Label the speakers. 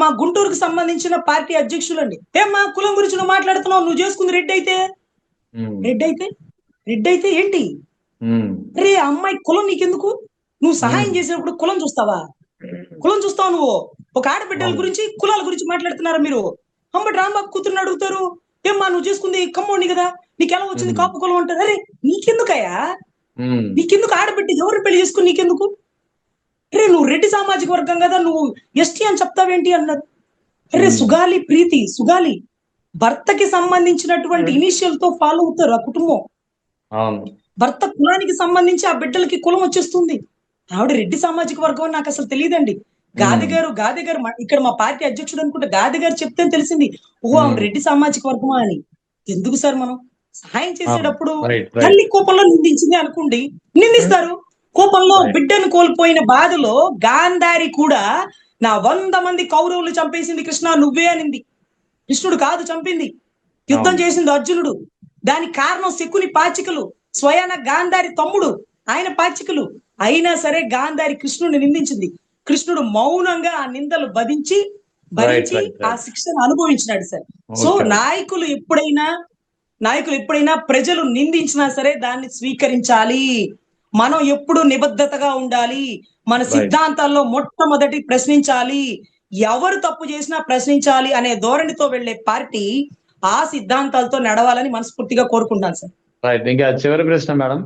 Speaker 1: మా గుంటూరుకు సంబంధించిన పార్టీ అధ్యక్షులండి. ఏమ్మా కులం గురించి నువ్వు మాట్లాడుతున్నావు, నువ్వు చేసుకుంది రెడ్డి అయితే రెడ్డి అయితే రెడ్డి అయితే ఏంటి? అరే అమ్మాయి కులం నీకెందుకు? నువ్వు సహాయం చేసినప్పుడు కులం చూస్తావా? కులం చూస్తావు నువ్వు? ఒక ఆడబిడ్డల గురించి కులాల గురించి మాట్లాడుతున్నారా మీరు? అంబటి రాంబాబు కూతురుని అడుగుతారు, ఏమ్మా నువ్వు చేసుకుంది కమ్మోడిని కదా, నీకు ఎలా వచ్చింది కాపు కులం అంటారు. అరే నీకెందుకయ్యా? నీకెందుకు? ఆడబిడ్డ ఎవరిని పెళ్లి చేసుకుని నీకెందుకు? అరే నువ్వు రెడ్డి సామాజిక వర్గం కదా, నువ్వు ఎస్టీ అని చెప్తావేంటి అన్నారు. అరే సుగాలి ప్రీతి, సుగాలి భర్తకి సంబంధించినటువంటి ఇనిషియల్ తో ఫాలో అవుతారు ఆ కుటుంబం. భర్త కులానికి సంబంధించి ఆ బిడ్డలకి కులం వచ్చేస్తుంది. ఆవిడ రెడ్డి సామాజిక వర్గం అని నాకు అసలు తెలియదండి. గాది గారు ఇక్కడ మా పార్టీ అధ్యక్షుడు అనుకుంటే గాది గారు చెప్తే తెలిసింది, ఓహో ఆవిడ రెడ్డి సామాజిక వర్గమా అని. ఎందుకు సార్ మనం సహాయం చేసేటప్పుడు తల్లి కోపంలో నిందించింది అనుకోండి, నిందిస్తారు. కోపంలో బిడ్డను కోల్పోయిన బాధలో గాంధారి కూడా నా 100 మంది కౌరవులు చంపేసింది కృష్ణ నువ్వే అనింది. కృష్ణుడు కాదు చంపింది, యుద్ధం చేసింది అర్జునుడు. దానికి కారణం శకుని పాచికలు, స్వయాన గాంధారి తమ్ముడు ఆయన పాచికలు. అయినా సరే గాంధారి కృష్ణుడిని నిందించింది. కృష్ణుడు మౌనంగా ఆ నిందలు భరించి ఆ శిక్షను అనుభవించినాడు సార్. సో నాయకులు ఎప్పుడైనా ప్రజలు నిందించినా సరే దాన్ని స్వీకరించాలి. మనం ఎప్పుడు నిబద్ధతగా ఉండాలి. మన సిద్ధాంతాల్లో మొట్టమొదటి ప్రశ్నించాలి, ఎవరు తప్పు చేసినా ప్రశ్నించాలి అనే ధోరణితో వెళ్లే పార్టీ ఆ సిద్ధాంతాలతో నడవాలని మనస్ఫూర్తిగా కోరుకుంటాను సార్.
Speaker 2: రైట్. ఇంకా చివరి ప్రశ్న మేడం.